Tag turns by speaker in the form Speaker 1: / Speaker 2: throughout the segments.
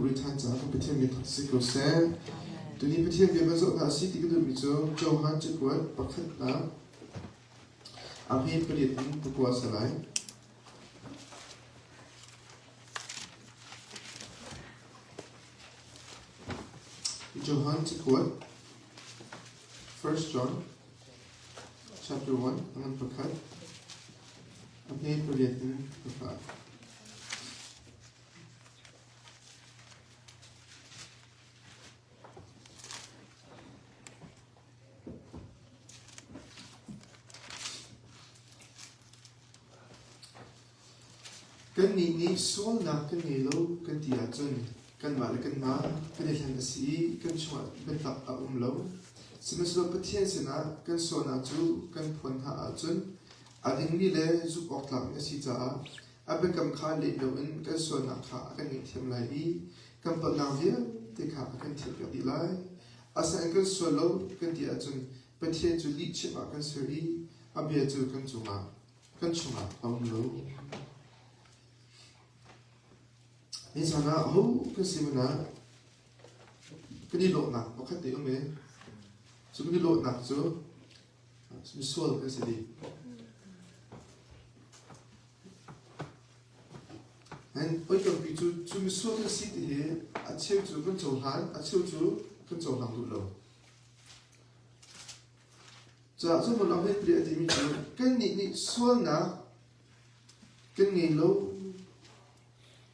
Speaker 1: Glory time za ko pethem mi thak ko se tuni pethem ge bazo na si ti du mi zo Johan che ko pakhat na abhi prit ni ko salai Johan che ko 1 John chapter 1 aman pakhat abhi prit ni pakhat kan ni sol na kan lo kan tia chun kan ma le kan ma kan han si kan chwa kan tak a lo simaslo pathian sina kan so na chu kan phon ha chun ading ni le zu ok lam na si cha abe kam kha le lo in kan so na kha kan ni them lai i kan pa na via te kha kan them ya di lai asa kan so lo kan tia chun pathian chu li chi ma kan so ri abe chu kan chuma lo ni sana ho kan simana kan ni lo na pakhat te me so kan ni lo na so mi sol kan se di and oi kan pi chu mi sol kan si ti he a cheu chu kan chou han a cheu chu kan chou lang du lo cha so mo lam he pri ati mi chu kan ni sol na kan ngai lo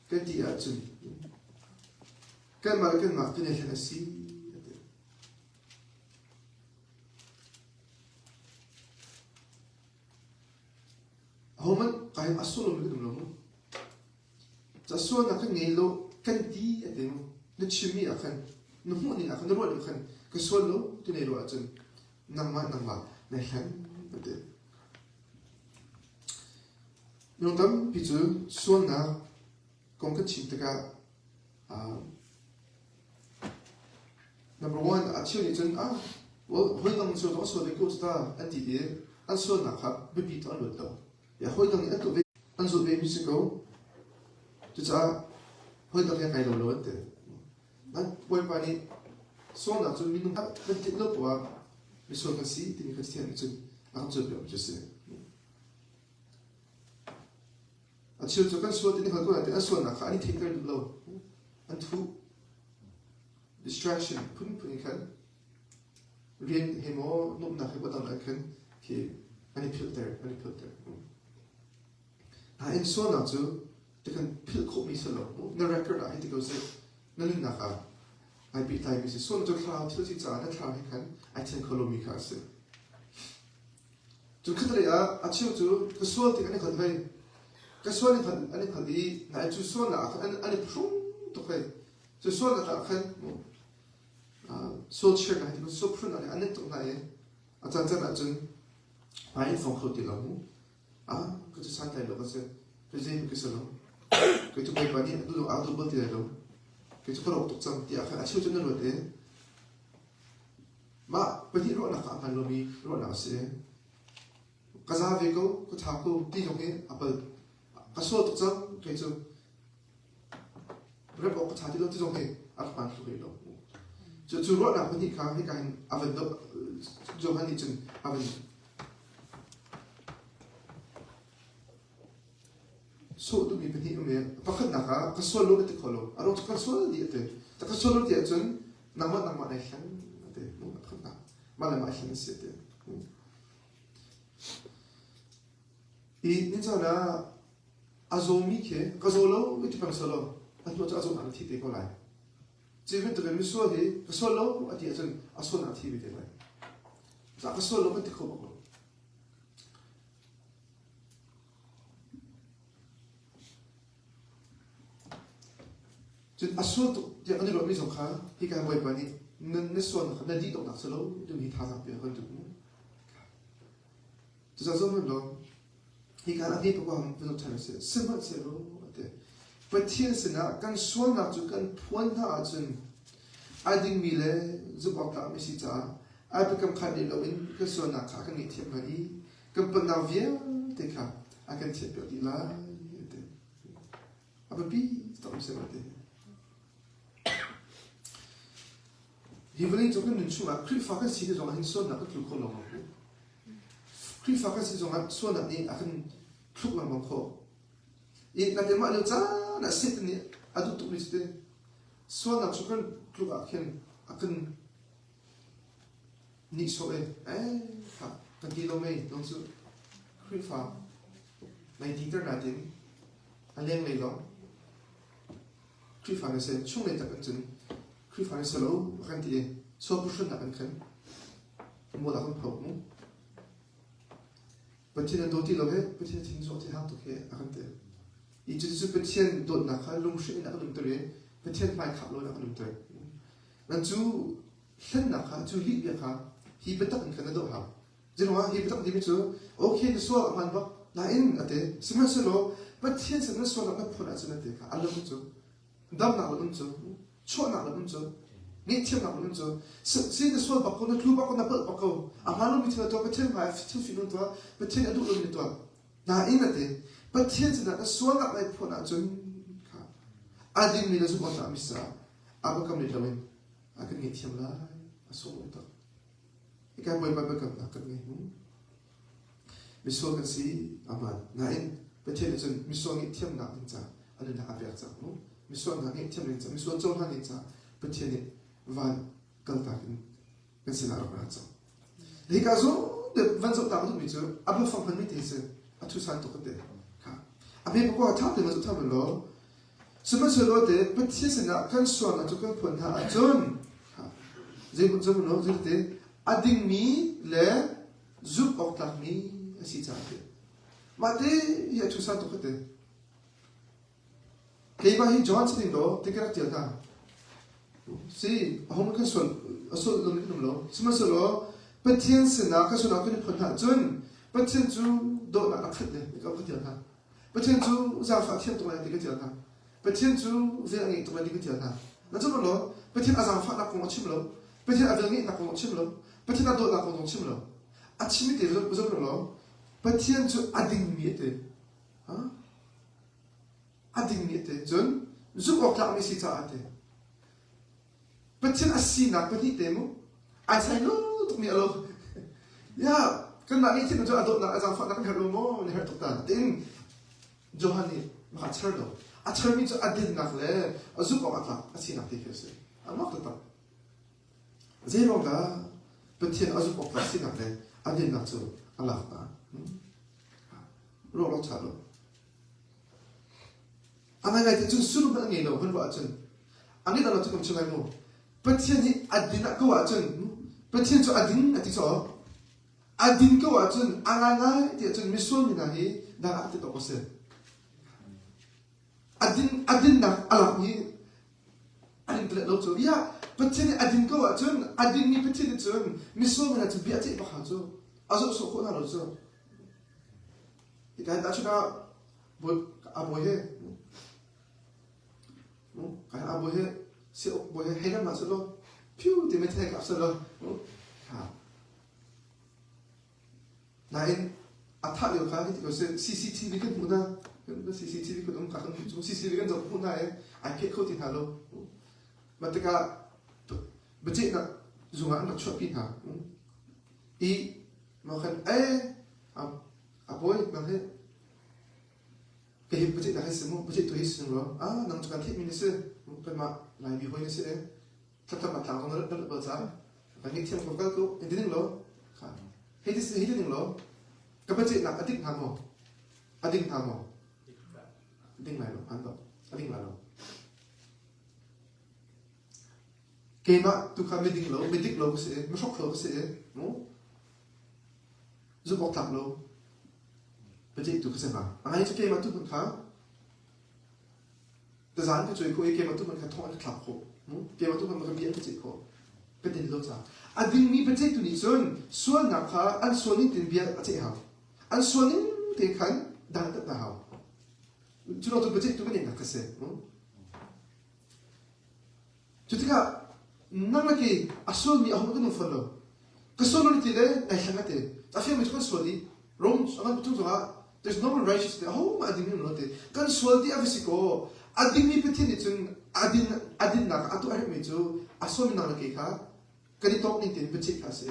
Speaker 1: kan dia chun kan ma kan han si homan kai asolo mi dum lo cha so na kan ngei lo kan ti ate no na chimi akan no mo ni akan ro akan ka so lo ti nei lo achun nang ma na han ate no tam pi chu so na kong kan chim taka number 1 a chiu ni chun well hoi dang so do so le ko sta an ti de an so na kha bi bi to an lo to ya hoi dang an to ve an so ve mi se ko tu cha hoi dang ya kai lo lo te an poi pa ni so na chun mi nu ha kan ti lo wa mi so kan si ti ni christian chun an so be je se a chiu chu kan so ti ni ha ko na te an so na kha ni thei kan lo an thu distraction pun kan rian hemo nom na he badang la kan ki ani filter in so na chu te kan pil ko mi salo na record I to go say na lin na ka I be time is so na chu cloud til si cha na thla he kan I ten kolomi ka se chu khatre a chiu chu ka so ti kan kan hai ka so ni kan ani kan di na chu so na ani phum to kai chu so na ta kan so check I think so prun ani ani to na ye a chan chan a chun bai phong kho ti lo mu ko chu san tai lo ka se ke je ke se lo ke chu bai ba ni du lo a du ba ti lo ke chu ko to chang ti a kha a chu chun lo te ma ba ni ro na ka kan lo mi ro na se ka za ve ko tha ko ti jong he apal ka so to chang ke chu bre bo ka tha ti lo ti jong he a pan lo lo chu ro na ko ni ka he kan avan do jo han ni chun avan so tu mi peti me pakhat na ka so lo te kholo aro ka so di te ta ka so lo ti chun na ma na khan te no pakhat na ma la ma khan se te I ni cha na azomi ke ka so lo ti pa so lo an to cha so na ti te ko lai chỉ biết từ cái số thì cái số lâu ở địa chân ở số nào thì bị thế này, giá cái số lâu mới thích không bao chứ ở số thì anh nói mấy dòng khác thì cái vậy bạn ấy nên số nào nên đi động đặc số lâu đừng đi thả ra biệt hơn được chứ sao mà nó thì cái anh đi bao giờ vẫn phải sẽ sinh hoạt sẽ lâu thế vậy thiên sinh à cái số nào chú cái phun thả chân ading mi le giúp học làm gì cha ai bị cầm khăn đi lâu in cái số nào khác cái nghề thiệp này cầm bận nào viết thì cả ai cái thiệp biểu đi là thế à bị tổng sẽ vậy hi veli cho kan chu ma kri fa kan si de zong hin so na ka tlu ko lo ma kri fa kan si zong a so na ni akan thluk lang bang kho I na te ma lo cha na sit ni adu tu ni ste so na chu kan tlu a khen akan ni so ha kan ki lo me dong su kri fa mai ti ter na tin a leng le lo kri fa na se chung le ta kan chen kri fa na se lo kan ti so pu shun na kan khen mo da kan phok mu bất thiên đôi ti lo he bất thiên thinh so ti hang to he akan te I chu bất thiên dot na kha lung shi na kan tu re bất thiên mai khap lo na kan tu nan chu hlen na kha chu li bia kha hi betak kan do ha jinwa hi betak di chu okay the so man ba na in ate sima se lo bất thiên se na so na ka phona chu na te kha alam chu dam na lo chu cho na lo chu nghĩ thêm nào luôn rồi, xin được số bạc con nó thu bạc con nó bớt bạc câu, mà lúc mình thấy tôi bất thiên phải thu phí luôn tôi, bất thiên ở đâu luôn tôi, na in là thế, bất thiên thì là số ngọc này phun ở trên, đi mình là số quan trọng sao, bao cầm đi đâu mình, cái nghĩ thêm là số luôn tôi, cái bồi bạc cầm là cái nghĩ, mình số cái gì, mà na in bất thiên là trên mình số nghĩ thêm nào mình sao, anh là việc sao, mình số nào nghĩ thêm mình sao, mình số trong hàng mình sao, bất thiên này van kalta kan sina ro na so le ka zo de van zo ta mo mi zo abu fang han mi te se atu san to de ka abe ko ta de mo ta mo lo sima se lo de pat se sina kan so na to kan pon ha ajon ha je mo zo no je de ading mi le zup ok tak mi si ta de ma de ya tu san to de ke ba hi jon se do te kra ti ta si hong kan son asol lo ni lo sima so lo patien se na ka so na kan phon ha chun patien chu do na khat le ka ka tia ha patien chu za fa thian to la ti ka tia ha patien chu ve ngi to la ti ka tia ha na so lo patien azang fa na ko chim lo patien a ve ngi na ko chim lo patien a do na ko chim lo a chimi te lo so lo patien chu ading mi te ha ading mi te chun zu ko kla mi si ta ate Patien asina pati temu, asai no tu mi alo, ya kan nak ni tu adot nak azam fat nak kan mo ni her tukta, tin Johani mak cerdo, cermi tu adin nak le, azu ko ata asina ti kese, amak tu tak, zero ga patien azu ko asina le, adin nak tu Allah ta, lo chalo, angai ngai tu suru ba ngai lo, kan ba chen, angai dah tu kam cungai mo. Patien ni adin nak kau ajen, patien tu adin ati so, adin kau ajen, anganga dia ajen misul ni nahi, dah ati tak kose. Adin nak alam ni, adin terlek lo tu, ya patien ni adin kau ajen, adin ni patien ni ajen, misul ni ajen biar cik bakal tu, asal sokok nak lo tu. Ikan tak cakap, buat aboye, kan aboye. Si boy hay lắm mà sao lo, piu thì mới thấy gặp sao lo, này thắt điều khác thì có CCTV cái mũ na, cái CCTV cái đúng cả không, chúng CCTV cái giống mũ na ấy, ai kết khâu thì thà lo, mà tất cả bây giờ là dùng ăn được chọn pin hả, mà khen boy mà thế, cái bây giờ là hay xem bây giờ tôi hay xem rồi, nằm trong cái thiết mình sẽเป็นมาหลายปีคนนี้สิถ้ามาทางตรงนั้นนั่นเปิดซะแต่นี่เที่ยงผมก็รู้เห็นที่หนึ่งโลค่ะเห็นที่หนึ่งโลก็เป็นจิตหนักอดิ้งทางหมออดิ้งทางหมออดิ้งไหนโลอันต่ออดิ้งไหนโลเกมอะตุกขาไม่ดิ้งโลไม่ดิ้งโลก็สิไม่ชอบโลก็สินู้จุดบอกทับโลเป็นจิตตุกขาเสมาอะไรจะเกมอะตุกคนขาแต่สารก็ช่วยคุยเกมมาทุกมันขัดท้องขับโคเกมมาทุกมันมันก็มีอันจิตโคเป็นเด็กโลจ้าอันดิ้งมีเป็นเจ้าตัวนี้ส่วนนักข่าอันส่วนนี้ถึงเบียร์เจ้าอันส่วนนี้ถึงขันดังตัดหาวจุดเราตัวเป็นเจ้าตัวนี้นักเกษตรจุดที่ก็นั่งนักกีอันส่วนมีเอามาก็นุ่งฟันเลยก็ส่วนนี้ที่เลยไอ้ช่างนั้นแต่เฟียมันจะเป็นส่วนนี้ร่มอันนั้นทุกตัว there's no righteousness โอ้มาดิ้งนี่นั่นเลยกันส่วนที่อวิสิโกading ni peti ni chun adin nak atu ari me chu asom na ke kha cái đi tốt nên tiền bất chết cả sẽ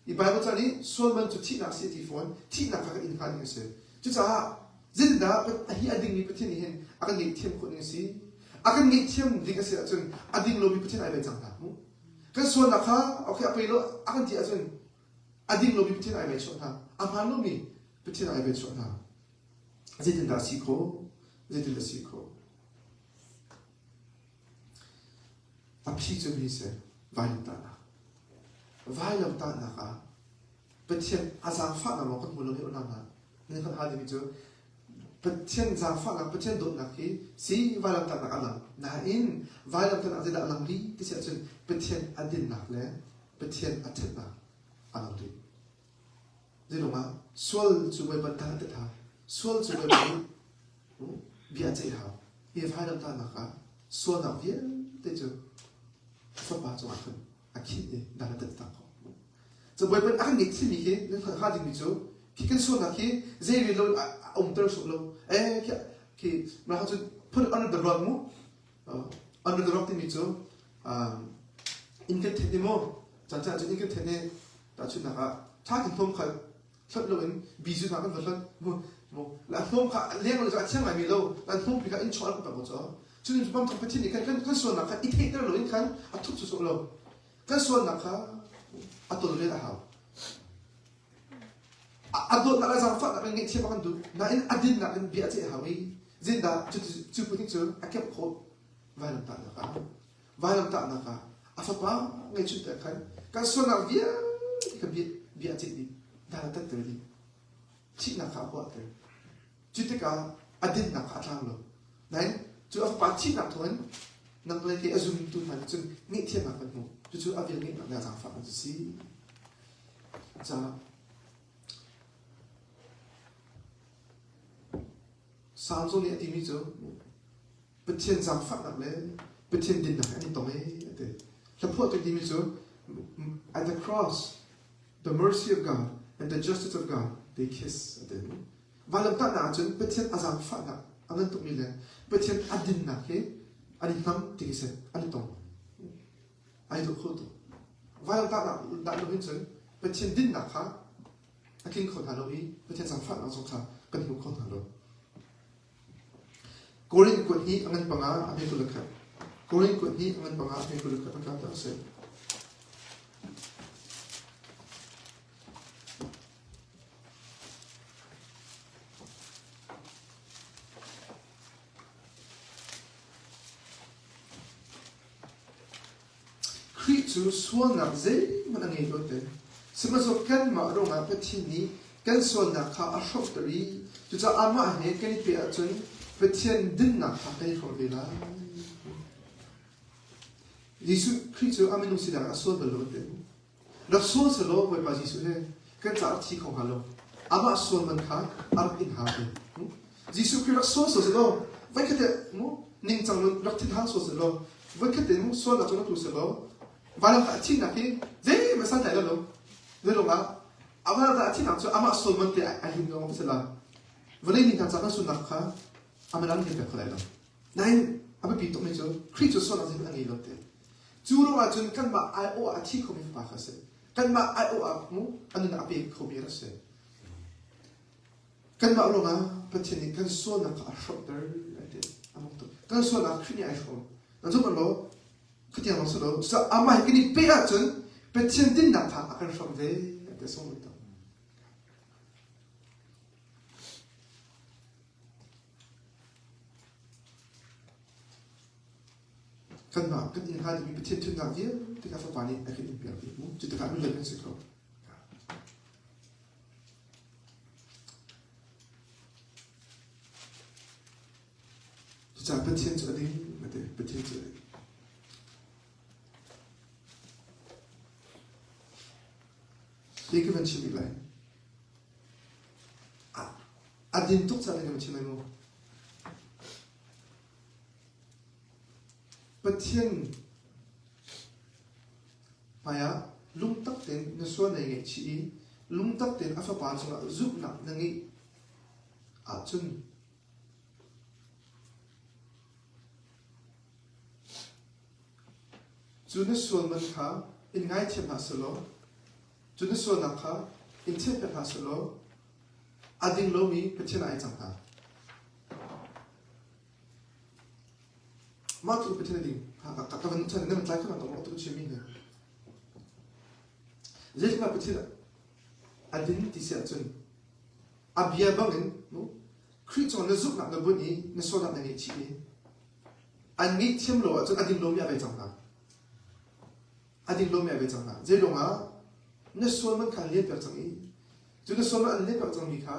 Speaker 1: i Bible cho đi xuân mình cho thị nạc sẽ thì phone thị nạc các in khăn như sẽ chứ sao dân đã hi ading ni bất thiên ni hen akan nghĩ thêmคนnhư si akan nghĩ thêm đi cái sẽ chun ading lo bị bất thiên ai bên chẳng nào cái xuân nạc ha ok apoi lo akan ti chun ading lo bị bất thiên ai bên chọn ha aman lo mi bất thiên ai bên chọn ha dân đã si ko dân đã si ko apsi chun hi se vai lam ta na ka pathian azang fa na mo kan mulo he ona na ne khan ha de chu pathian zang fa na pathian do na ki si vai lam ta na ala na in vai lam ta na zela alang li ti se chun pathian adin na le pathian athet na alang li zelo ma sol chu bai ban ta ta tha sol chu bai bia chai ha ye vai lam ta na ka sol na vie te chu fa ba chu akhan akhi da ta ta ko so boy but akan ngi mi ke ne ha di mi chu ki kan so na ki ze ri lo ter so lo ki ma ha chu put under the rug mo under the rug ti mi chu in ke the mo chan cha chu in ke the ne ta chu na ka cha kin thom kha thot lo in bi ju na kan thot mo la thom kha leng lo cha chang mai mi lo la thom pi ka in chol ka ba cho chu ni pam thom pa ti ni kan so na ka i the ter lo in kan a thu chu so lo kan so na ka atol le ha adot na razang fa na ngi che ba kan du na in adin na kan bia che ha wi zin da chu puting chu akep kho vai lam ta na ka afa pa ngai chu ta kan so na bia ka bia che ni da ta te ni chi na ka ho te chu te ka adin na ka tang lo nai chu afa pa chi na thon nang le ke azum tu man chun ngi che na kan mo chu avil ngi na razang fa si za Samsung ni ati mi chu pathian zang fa na le pathian din na ani to me ate la pho to di mi chu at the cross the mercy of God and the justice of God they kiss ate valam ta na chun pathian azang fa na angan to mi le pathian adin na ke ani tam ti se ani to ai do kho to valam ta na da lo hin chun pathian din na kha akin kho na lo hi pathian zang fa na so kha kan hu kho na lo Korin kun hi angan panga ame kulakha Korin kun hi angan panga ame kulakha ka ta se Kri chu suan na ze man angai do te sima so kan ma ro nga pathin ni kan suan na kha a shop tari chu cha ama he kan pe a chun pathian din na ka kai ro le la Yesu Christ amen no sida aso belo te la so se lo ba Yesu he kan cha thi ko halo ama so man kha ar in ha te Yesu Christ so se lo vai ka te mo ning chang lo rak tin ha so se lo vai ka te mo so la chona tu se lo va la ta thi na ki ze ma sa ta lo le lo nga ama ta thi na so ama so man te a hin no se la vale ni ta cha ka su na kha amelang ni pe khala nain abe pi to me jo Christ so na zin ani lo te juro a jun kan ma ai o a thi ko mi pa kha se kan ma ai o a mu anu na ape ko mi ra se kan ma lo nga pathin ni kan so na ka shop der ate amok to kan so na khini ai shop na zo lo khiti ang so lo sa ama ki ni pe a jun pathin din na tha akan shop de ate so mo to kan ma kan in ha mi pathian thun na vie ti ka fa pa ni a ki ni pe mu chu ta ka mi le kan se ko cha pathian chu ni ma te pathian chu Think of it, should be like. I didn't talk something about you anymore. But then, Maya, lung tak ten, naswa na yung chi, lung tak ten, afa pa nga, zup na, nangi, chun. Chun naswa man ka, in ngai thiam na solo chu ni so na kha in thiam pe na solo ading lo mi pathian ai chang ta ma tu pathian ding ka ka ban chan nem tlai ka to to chi mi ne je ma pathian ading ti sia chun abia bangin no Christian na zuk na buni na so na ni chi an ni thiam lo chun ading lo mi ai chang na ading lo mi ai chang na je lo nga na so man kan le per chang i chu na so man le per chang mi kha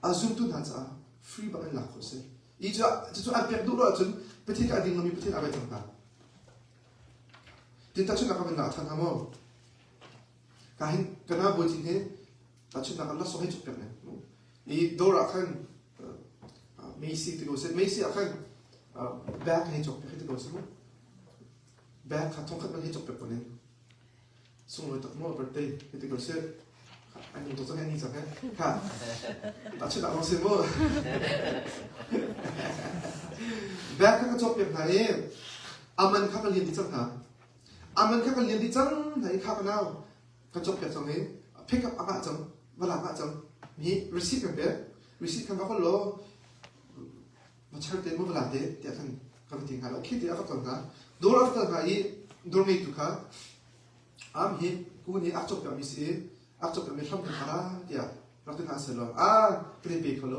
Speaker 1: azum tu na cha free ba la ko se i chu a per do lo chun peti ka ading lo mi peti ai chang na tin ta chu na ka ban na than ha mo ka hin kana bo tin he ta chu na ka la so he chu per ne i do ra khan Macy to go se Macy akan back he chok pe to go se mo back ka thong khat ban he chok pe ponen sung lo tak mo birthday he to go se anh to sang ni sa ka ta chu na mo se mo back ka chok pe na e aman kha ka lien di chang ha aman kha ka lien di chang nai kha ka naw ka chok pe chang he pick up aba chang wala ba chang ni receive pe receive kan ba ko lo mà chơi tên một là thế, thì thằng các bạn tiếng Hàn ok thì áp dụng cả, đồ áp dụng cả ý đồ này tụi cả, hi, cú này áp dụng cả mình sẽ áp dụng cả mình không cần cả, thì áp dụng cả sẽ lo, cái này khó lo,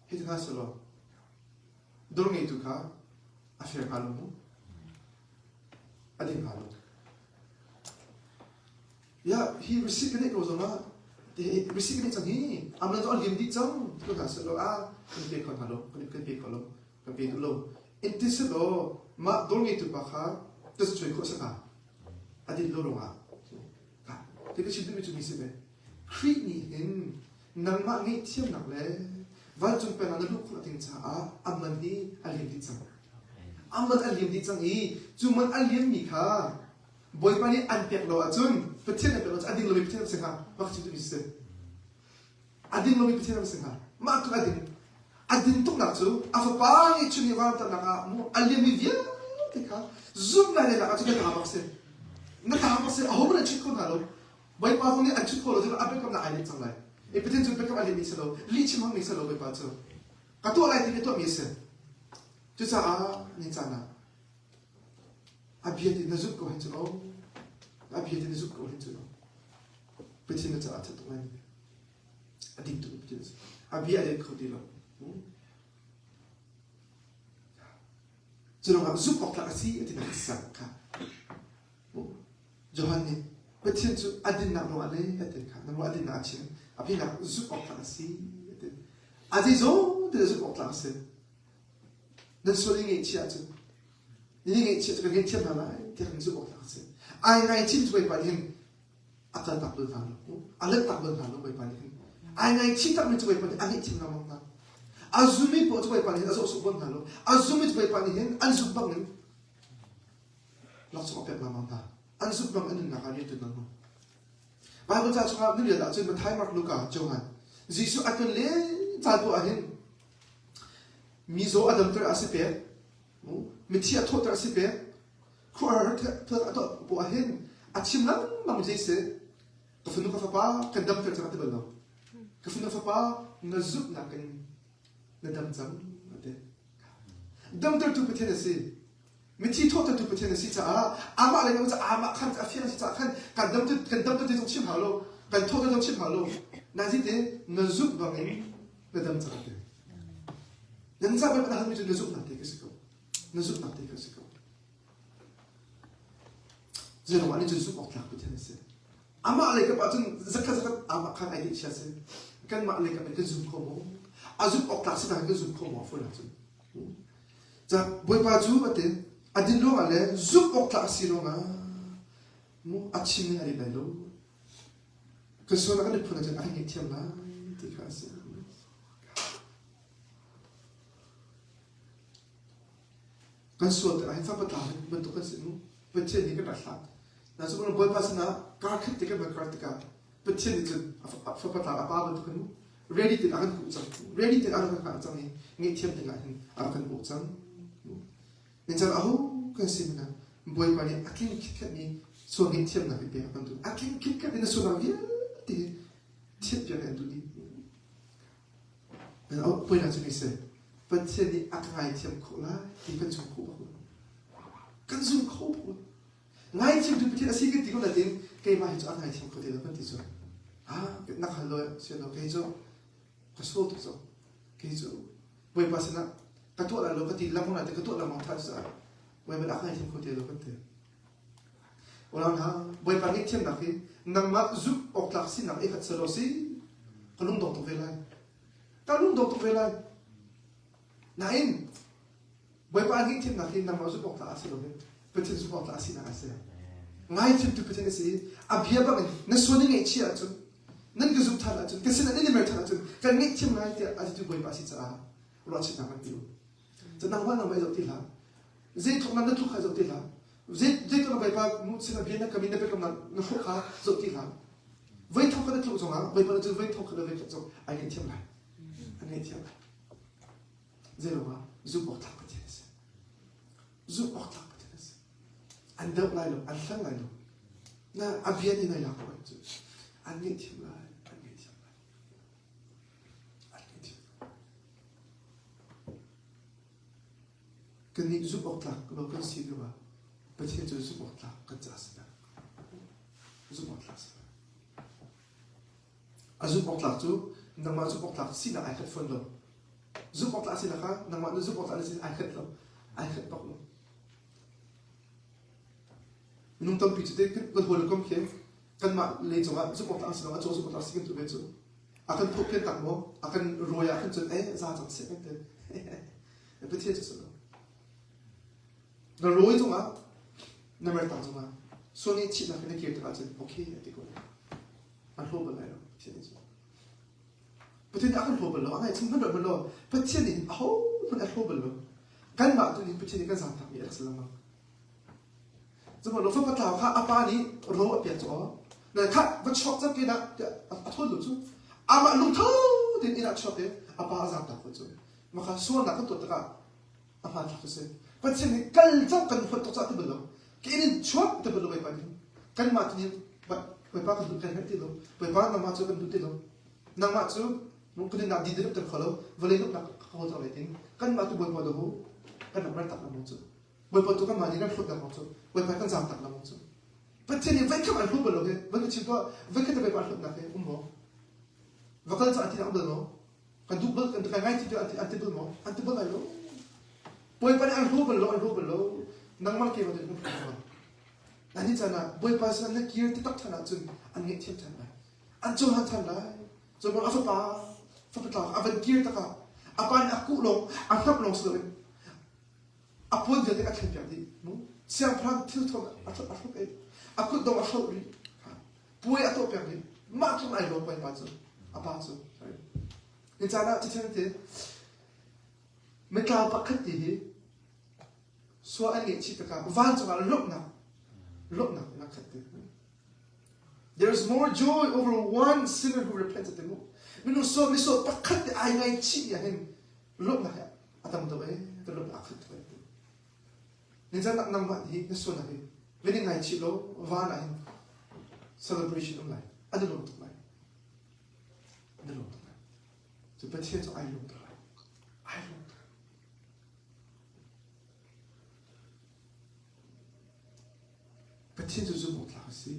Speaker 1: hết cả sẽ lo, đồ này tụi cả, áp dụng cả luôn, adin cả luôn, hi receive cái này có gì thì receive cái này chẳng hi, nó cho liền đi trong, tụi cả sẽ lo, cái này khó lo, cái này khó lo. Cái việc lo, in thế sự lo, mà đôi khi tụi bà khá, tôi sẽ chơi khó sao cả, adin lo rồi à, thì cái chuyện đó mình chú ý xem này, khi nhìn nằm mà nghĩ thêm nặng lẽ, và chúng ta nói lúc là tiếng cha, mình đi alien đi chăng, mình alien đi chăng ý, chúng mình alien mi khá, bồi pani ăn bẹt lo chun, bẹt thiên bẹt lo, adin lo bẹt thiên xem ha, bác chú ý xem, adin lo bẹt thiên xem ha, mà tu adin tuk nak chu afa ngi chuni wa ta naka mo alien mi via tika zoom na le naka chu ta ba se na ta ba se ho na chiko na lo bai pa fong ni an chiko lo ju abe kam na ai chang lai e peten chu pe kam alien mi se lo li chim hang mi se lo bai pa chu ka to lai ti to mi se chu sa ni cha na abia ti na zu ko hin chu lo abia ti na zu ko hin chu lo peten na cha ta to lai adin tu peten abia le ko di lo Jadi orang zup okla asi itu nak sangka. Johan ni, betul tu adin nak luar ni, itu kan, nak luar adin nak cing, tapi nak zup okla asi itu. Azizo tu zup okla asi. Dan soalnya ni cia tu, ini cia tu kan cia mana, dia kan zup okla asi. Ai cing tu baik akal tak berfaham, alat tak berfaham baik paling. Ai cing tak mencuba baik paling, angin cing nama mana. Azumi po tu baik paling, asal subhan halo. Azumi tu baik paling, anzub bangin. Langsung opet nama mana. Anzub bangin nak hari tu nama. Bible tak cakap ni dia tak cakap Matai Mark Luka Johan. Yesus akan le tahu ahin. Mizo Adam ter asipet, metia thot ter asipet. Kuar ter atau po ahin. Acim lang mang Yesus. Kafunu kafapa kendam ter terata belau. Kafunu kafapa nazub nakan. Nadam jam ade dam ter tu petena si miti thot tu petena si cha ama le ngam cha ama khan afia si cha khan kan dam tu de chim halo kan thot de chim halo na ji de nazuk bangin nadam cha ade nan sa ba ha mi tu nazuk na te ke siko nazuk na te ke siko zero wani tu nazuk ok la petena si ama le ka pa tu zakat ama khan ai cha si kan ma le ka pe zum ko mo azuk okla se dah ke zum ko mo fo la tu ja boy pa ju bate adin lo ale zup okla si lo nga mo achim ni ari belo ke so na ka puna ja ai tiam la ti ka se kan so ta ai fa pa ta ben to ka se mo pe che ni ka ta sa na so boy pa se na ka khit te ka ba ka ta ka pe che ni ju fa pa ta apa ba to ka mo ready to akan kucang, ready to akan kacang ni, ngetiam dengan akan kucang. Nanti aku kasi mana, boy pani akin kita ni ส่วนเงินเทียมนะเป็นกันดูคิดกันในส่วนเราเนี่ยที่เทียบกันดูนี่เอาไปนั่งจะมีเสประเทศนี้อะไรเทียมเขาละที่กันส่งเขาบ้างกันส่งเขาบ้างไงเทียมดูประเทศอาเซียนที่ก็ได้ถึงเกี่ยมาเห็นอะไรเทียมเขาเดียวกันที่สุดนักฮัลโหลเสียเราเกี่ยจะก็สู้ตัวจะเกี่ยจะเว้ยภาษานะกระตุ้นอะไรเราก็ตีละมันอะไรกระตุ้นละมันทัศน์เว้ยเป็นอะไรเทียมเขาเดียวกันเถอะวันนั้นเว้ยปันนี้เทียมนักที่นักมาจุกออกหลักสินักเอกสารสิก็ลุ่มดอกตัวเวลาก็ลุ่มดอกตัวเวลานั่นเว้ยปันนี้เทียมนักที่นักมาจุกออกหลักสิเราเนี่ยเป็นเทียมจุกออกหลักสินักเสียง่ายเทียมดูเป็นเทียมสิอาเบียบังนั่นส่วนนี้ไงเชี่ยจุนนั่นก็จุดท่าละจุนก็สิ่งนั้นนี่ไม่ท่าละจุนการนี้เทียมง่ายเดียวอาจจะดูเว้ยปันสิจ้ารอชินักมันอยู่จะนั่งว่าเราไม่จบที่ละเจ้าทุกนั้นนั่นทุกใครจบที่ละเจ้าตัวเราไปป่ะมุสลิมเบียนก็มีนับเป็นกำนันนั่นทุกข้าจบที่ละเว้ยทุกคนนั่นทุกจงอ่ะเว้ยปันจะเว้ยทุกคนนั่นเว้ยทุกจงอันนี้เทียมไรอันนี้เทียมไรเจ้าว่าจุบออกทักประเทศจุบออกทักประเทศอันเดิมไรหรออันตั้งไรหรอน่าอาเบียนนี่นายอยากว่าจุอันนี้เทียมไรอันนี้เทียมไรอันนี้เทียมกันนี้จุบออกทักเราก็สิ่งว่าประเทศจะจุบออกทักกันจะสิ่งจุบออกทักสิ่งจุบออกทักจูนังมาจุบออกทักสิ่งอะไรขัดฟันเราจุบออกทักสิ่งอะไรนังมาจุบออกทักสิ่งอะไรขัดเราอะไรขัดตกเรานุ่งตั้งปีจุดเด็กก็หัวเราก็เข้มกันมาเลยจังว่าจุบออกทักสิ่งอะไรจุบออกทักสิ่งตัวเบจูอาการทุกข์เพี้ยนต่างโมอาการรวยอาการจนซาจังเสียกันเถอะประเทศจะสุดเรารวยจังว่านั่นไม่ต่างจังว่าส่วนนี้ชิดนักในเกี่ยวกับอาจจะโอเคดีกว่าอันโหดเป็นไรหรอเช่นนี้ประเทศนี้อันโหดเป็นไรอะไรซึ่งมันโดนเป็นไรประเทศนี้โอ้มันอันโหดเป็นไรกันมาตัวนี้ประเทศนี้กันสามทางมีอะไรสักอย่างสมมติเราฟังภาษาข้าอาปานี้รู้ว่าเปลี่ยนจ้อเนี่ยข้ามันช็อกจังกินนะอันโหดหรือจู่อามาลุงท้อเดี๋ยวนี้นักช็อกเนี่ยอาปาสามทางคนจู่มาข้าส่วนนักตัวตะก้าอาปาทักเสียประเทศนี้กันจังกันคนตัวจัดที่เป็นไรกินชอบแต่เป็นรูปแบบนี้กันมาที่นี่ไปป้ากันดูกันให้ที่เราไปป้านั่งมาจูกันดูที่เรานั่งมาจูนุ่งคนนี้นักดีเดือดเดือดเขาเราวันนี้นุ่งนักเขาจะอะไรทิ้งกันมาตัวบนพอดูกันนักไม่ตักน้ำมันจูบนพอตัวกันมานี่นั่งฟุตน้ำมันจูบนไปกันจามตักน้ำมันจูประเทศนี้ไว้แค่มันรูปเป็นรูปเลยวันนี้ชิบว่าไว้แค่จะไปป้าฟุตนักเลยบอกว่ากันจะอันที่นักเดินเนาะกันดูเบิกกันง่ายที่จะอันที่เบิกมั้งอันที่เบิกอะไรเนาะไปไปอันรูปเป็นรูปอันรูปเป็นรูปนั่งมาเกี่ยวกับเรื่องนี้นั่นนี่จะนะบอยภาษาเนี่ยเกี่ยวที่ตักท่านจุนอันนี้เทียบท่านได้อันจงหันท่านได้จงมันอาฟป้าฟังไปต่ออาเป็นเกี่ยวตะก้าอาปานอากุลงอันนับลงสุดเลยอาพูดเดี๋ยวนี้อันเทียบอย่างนี้นู้เสียงพลังที่ทงอันทุกเองอากุดงอันทุกนี้ป่วยอันทุกอย่างนี้มาจนไอ้ลงไปมาจนอาปาจนนี่จะนะที่เช่นนี้ไม่กล้าปักขัดดีส่วนอันนี้ชิดตะก้าวันจะมาลุกนะนักขัดดี There is more joy over one sinner who repented than more. ไม่รู้ส่วนปักขัดดีไอ้ไงชิดอย่างนี้ลุกนะฮะอาตมาตัวเองตัวลุกนักขัดตัวเองนี่จะนักนำวันที่นี่ส่วนอะไรไม่ได้ไงชิดโลวานอะไร celebration อะไรอันนี้ลุกตัวไหนอันนี้ลุกตัวไหนจะเป็นเที่ยวจะไอ้ลุกตัวไหนไอ้ลุกประเทศจะมุ่งหลักสิ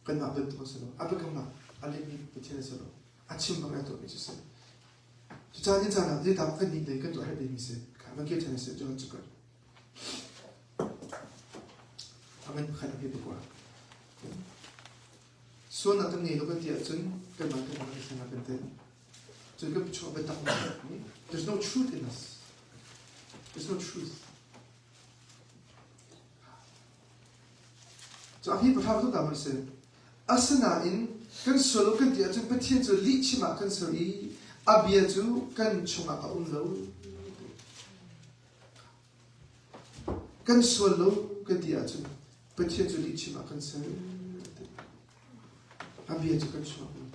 Speaker 1: กันมาเป็นตัวสโลอาเบกันมาอะไรมีประเทศสโลอาชิมบางอย่างตัวมีจุดเสร็จจุดจานนี้จานะที่ทำกันนี้เลยกันตัวให้ดีมีเสร็จค่ะมันเกี่ยวกับเสร็จจนจุดกันทำให้ใครทำให้ดีกว่าส่วนนั้นตรงนี้เราก็เดี๋ยวจนกันมาเป็นขนาดเป็นเต็มจนก็ชอบเป็นตักมาแบบนี้ There's no truth in us There's no truthจะอภิปรายทุกอย่างมันเสร็จอาสนะอินกันสโลกันเดียจนเป็นที่จะลิชิมากันสรีอาเบียจูกันชงอาอุนโลกันสโลกันเดียจนเป็นที่จะลิชิมากันสรีอาเบียจูกันชงอาอุน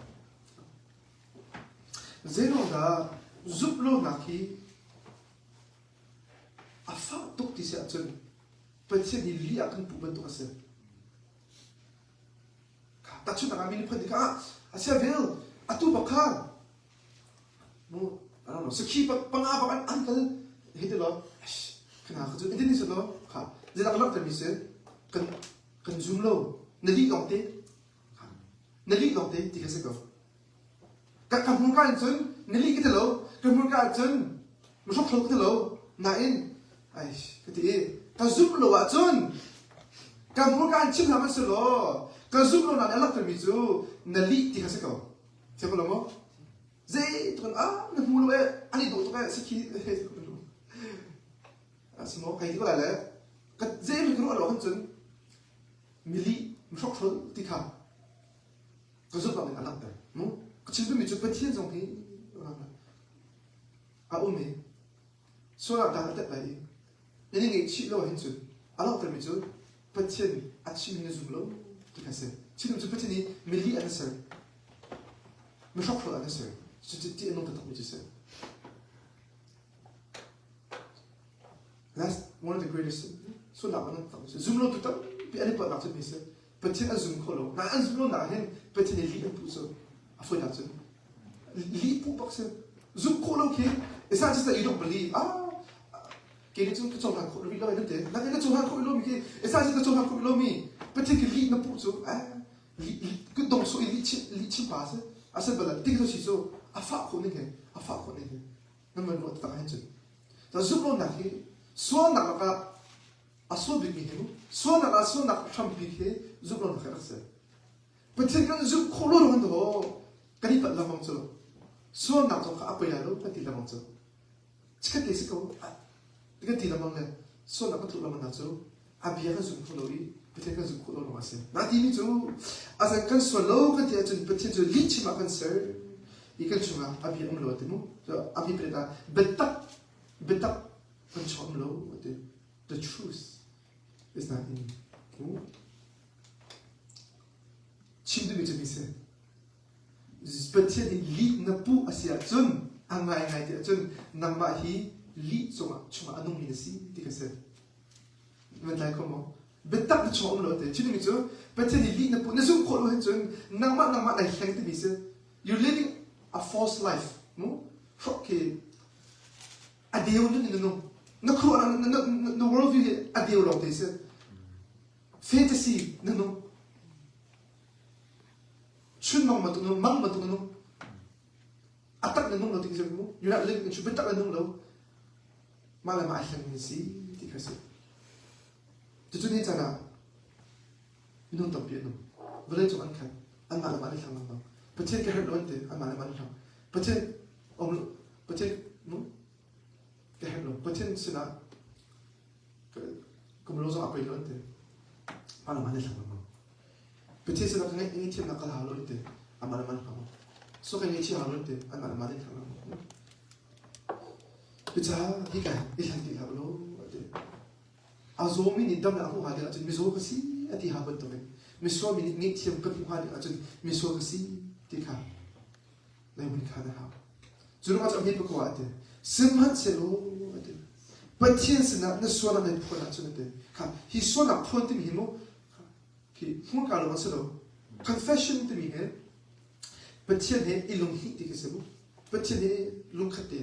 Speaker 1: เจโนดาจุบโลนักีอาฟ้าตุกที่เสียจนเป็นที่ลิอากันปุ๊บเป็นตัวเสร็จ ตัดชุดนักมีนิพนธ์ที่ข้าเสียเวลตัวบักข้าโน้สกีปังอาบักอันกันเห็นหรอขนาดเขาจะอินเทอร์เน็ตหรอค่ะจะนักลักกันมิเซ่กันซูมโลนาฬิกาองเต้นาฬิกาองเต้ที่เขาเสกกับมุนการจนนาฬิกาเท่าไหร่กับมุนการจนมันชอบทะเลาะเท่าไหร่นายก็ที่กับซูมโลอ่ะจนกับมุนการชิมทำมันสุดหรอกับซูมโลนั่นลักกันมิจูนาฬิกาที่เขาเสกเจ้าคนละมั้งเจ้ตัวนั้นนั่นมูลเว้ยอันนี้ดูตัวกันสักทีสมมติใครที่ก็อะไรก็เจ้มันก็รู้อะไรกันจนมิลลี่มันชอบทะเลาะที่เขาก็ซูมโลเป็นอันนั้นแต่มั้ง지금도 미주 버티는 정비 아오메 소라 나한테 나이 얘네가 치료 했죠 알아들 미주 버티는 아침 있는 중으로 기가세 지금 저 버티니 밀리 안 했어요 무섭고 안 했어요 진짜 뛰는 놈도 다 미쳤어요 That's one of the greatest so 나가는 딱 줌로 또 비아리 빠 나서 미세 버티는 줌 콜로 나안 줌로 나hen 버티는 리는 부서 foi that leap box zoom call okay it's not just that you don't believe cái này chúng tôi học khối lo đấy là cái chúng học khối lo mi it's not just that chúng học khối lo mi but take leap nó phụ số cái động số leap chim pass sẽ bảo là tích số chỉ số phá khối này nó mình nói tại hết rồi rồi zoom lo này số nào cái số bị mi hết số nào Trump bị hết zoom lo này cái gì but take cái zoom call lo hơn đó cái này là mong chờ số nào trong các bây giờ lúc cái gì là mong chờ chỉ cái gì cũng cái gì là mong này số nào có thuộc là mong nào chờ bây giờ cái dùng khổ lối bây giờ cái dùng khổ lối là gì nãy thì mình chú cái số lâu cái gì chúng bây giờ lý trí mà cái sự cái chúng bây giờ ông lối thì mu rồi bây giờ là bết tắc cái chọn lối the truth is not in chimdu bây giờ mình sẽ Seperti li napu asia chun angai te chun nangma hi li chuma anung ni si tikase men lai komo betak chom lo te chini mi chu betti li napu na zum kholo hen chun nangma lai hlang te mi se you living a false life no shokke adeu no khro no world view adeu lo te se fantasy no 춘망 맞는 망 맞는 놈 아딱 는 놈 어떻게 생각하고 유나 랭 주변 딱 는 놈 말을 많이 하는 시 디카스 저쪽에 있잖아 이놈 덤비에 놈 원래 좀 안칸 안 말을 많이 하는 거 버티게 할 놈한테 안 말을 많이 하 버티 버티 뭐 대헬로 버티는 쓰나 그 로저 앞에 이런데 말을 많이 하는 거 Betul saya nak ini tim nak kalah halu itu, amal kamu. So kan ini tim halu itu, amal kamu. Betul, hingga ilang tim halu itu. Azomi ni dam aku hadir aja, miso kasi ati habat tu kan. Miso ni tim kepu hadir aja, miso kasi tika. Lain kana ha. Juru macam ni berkuat itu. Sempat selo itu. Betul saya nak suara ni pun aja itu. Kan, hisuara pun tim himu. Mungkin kalau masalah confession tu ni है, बच्चे ने इलुंग ही दिखे से वो, बच्चे ने लुंग खाते,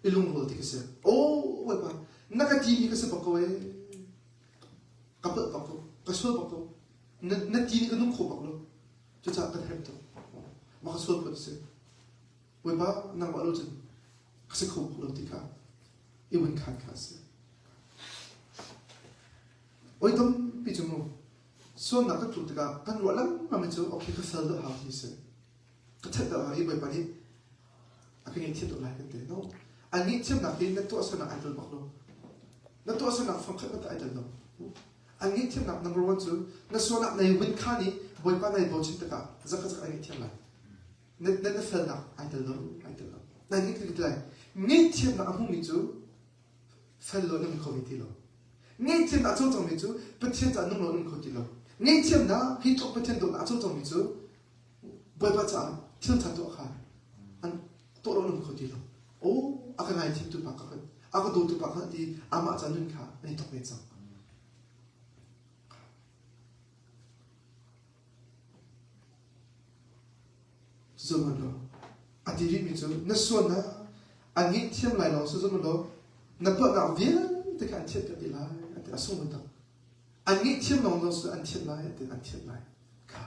Speaker 1: इलुंग बोल दिखे से, oh वह बात, नका तीन ही कैसे पकावे, कपल पकाओ, कसर पकाओ, न तीन का नुंग खो पकाओ, जो चाह कर है तो, makasur pun se, वह बात नंग वालों जन, कैसे खो पकाओ दिखा, इवन खान खासे, वही तुम पिजुमो So nak tu juga kan walang macam tu, okay kesal tu hal ni se. Kata dah hari berapa ni, aku ni tiap tu lah kan tu. No, ani tiap nak ni tu asal nak idol baklo. Na tu asal nak fungkat mata idol no. Ani tiap nak number one tu, na so nak naik win kani, berapa naik bocin tu ka, zakat ani tiap lah. Na fel nak idol no. Na ni kita lah. Ni tiap nak aku ni tu, fel lo ni committee lo. Ni tiap nak tu ni tu, betul tak nung lo ni committee lo. Ngay tiêm na khi chụp bên trên đồ đã cho chồng mình chứ bởi vậy chẳng thiên thần tổ khai anh tổ đó làm khó đi đâu ô cái này thì tụi bác cái cái đồ tụi bác thì mà chẳng nên cả này tập nên sao zoom lo adiri mi zo na so na angit thiam lai lo so zoom lo na pa na vian te kan chet ti lai ate asung ta angit thiam lo so an chet lai ate an chet lai ka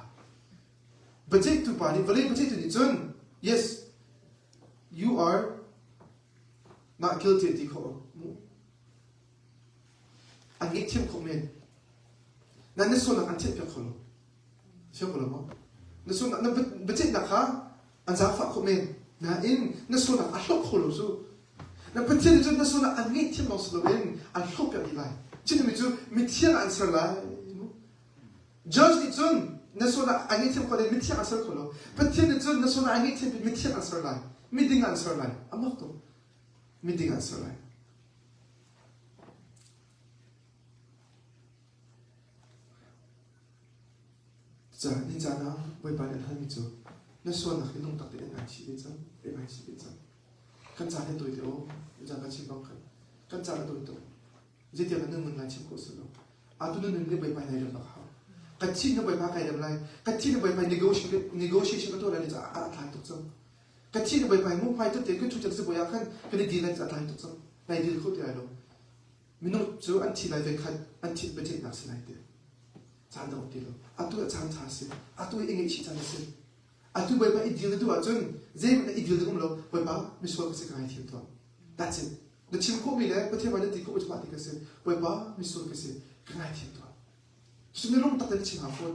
Speaker 1: budget tu pa ni vale budget tu ni zon yes you are not guilty di ko angit thiam ko men na ne so na an chet ka ko lo siya ko lo mo na so na budget na ka an za fa ko men na in na so na alok ko lo so na patien tu na so na angit thiam lo so lo in an lok ya di lai chin mi tu mi thiam answer lai judge ni zon na so na angit thiam ko le mi thiam answer ko lo patien ni zon na so na angit thiam mi thiam answer lai mi ding answer lai amak to mi ding answer lai za ni za na boy ba na mi zo na so na khilong tak de na chi de zang e mai chi de zang kan za de doi de o za ka chi bang kan za de doi to je ti na mun na chi ko so lo a tu na ne boy ba na de ba ha ka chi na boy ba kai de lai ka chi na boy ba negotiation to la ni za a ta to zo ka chi na boy ba mu pai to te ku chu cha se boy ya kan ka ni di la za ta to zo lai di ko te ai lo mi no zo an chi lai ve khat an chi be te na se lai de za da ti lo a tu chang cha se a tu e ngi chi cha se a tu boy ba i di le tu a zon ze na i di le ko lo boy ba mi so ka se ka ai ti to that's it the chim ko mi le ko te ba de ti ko ba ti ka se boy ba mi so ka se ka ai ti to su ne long tak de chi ha fo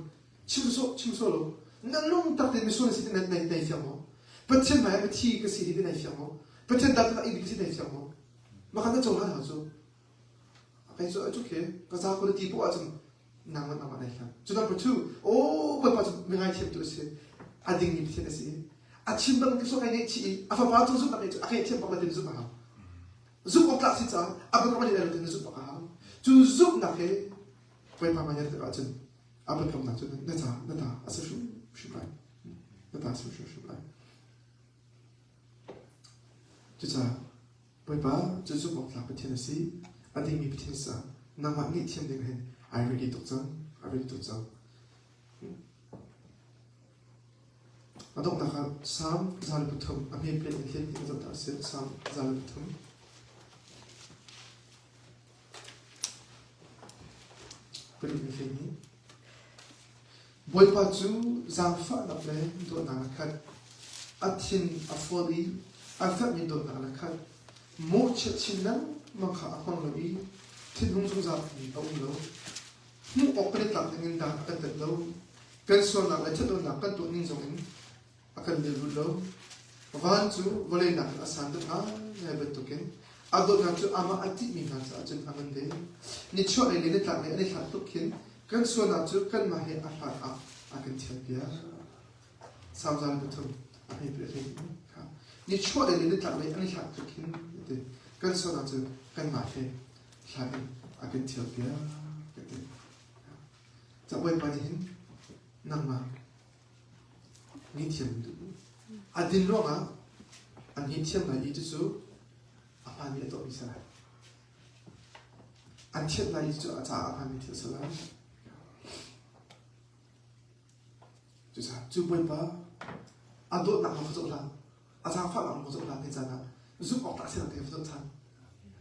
Speaker 1: chim so lo na long tak de mi so se na na fiang mo pa chen ba ba ti ka se di na fiang mo pa chen da ka i ka se na fiang mo ma ka na zo ha zo ai so it's okay ka za ko de ti po a zum nang na ma na fiang so number 2 oh boy ba mi ngai chim to se ading ni se se a chim bang so ka ni chi a fa ba to zu na ke a ke chim ba de zu ba ha zu ko ta si cha a ba ko ma de de zu ba ha zu zu na ke boy ba ma ya de ba chen a ba kam na chen na ta a se shu bai na ta shu bai就这，爸爸就是我拉不天的事，阿弟咪不天啥，那么你天那个，I really 独占。阿东那个三zaal不同，阿咪变一天一个大事，三zaal不同。不离不分呢。boy pa chu zang fa na ple do na khat athin afori afat mi do na khat mo che chin na ma kha akon lo bi thin hung su za ni au lo mu operate la ngin da ka ta lo kan so na la chado na kan to ning zong in akan de lo van chu vole na asan da na be to ken ado na chu ama ati mi na cha chen aman de ni chho le le ta le kha to ken kan so na chu kan ma he a ha a kan thia pia sam zan bu thum a he ple re ka ni chho le le ta le ani kha to ken de kan so na chu kan ma he kha a kan thia pia ke cha wai pa ni hin nang ma ni thiam du adin lo ma an hi thiam na i chu a pa ni to bi sa an thiam na i chu a cha a pa ni thia sa la就是就不把啊多拿好做啦，啊啥发拿好做啦，你知道？如果打起来给不做餐，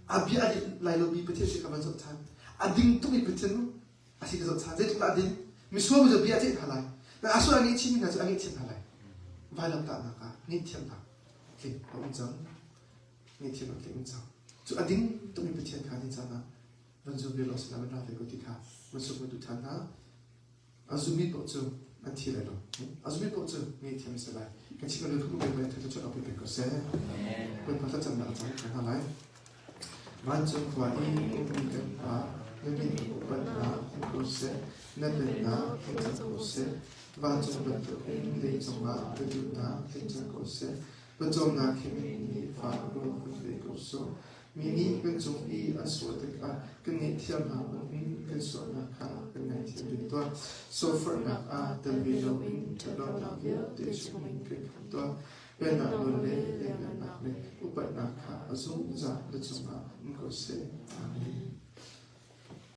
Speaker 1: 啊比啊来了比不贴是干嘛做餐？啊顶都比不贴咯，啊是个做餐，这就打顶，你说不就比啊这下来？那啊说啊你亲那就啊你亲下来，外头打那个你亲他，对，我们讲，你亲了对我们讲，就啊顶都比不贴看你知道？วันจุบิลอสนามันราเวกุติค่ะวันสุกุตุทานะอาซุมิโตจูอันที่ไรหรออาซุมิโตจูมีที่ไม่สบายกันชิคกี้พายทุกคนเป็นเธอจะเอาไปเป็นก็เสียเป็นพัฒนาจังหวะจังกันอะไรวันจุกว่าอีอุบิกันว่าไม่มีอุปนาก็เสียนั่นเป็นนาที่จะก็เสียวันจุบันตัวเองได้จังหวะเป็นดูนาที่จะก็เสียเป็นจงนาที่มีฟ้าโลกเป็นก็สูมีนี่เป็นจงอีอันสวยแต่ก็กันในเที่ยวมาวันนี้กันสวยนะคะกันในเที่ยวตัวโซฟาหนักเดวิโลอินจะรอนักเยอะเดชมินเป็นตัวเป็นนักโลเลเป็นนักเล่อุปนักขาสุ่มจากเดชมาอุกเสอาเมน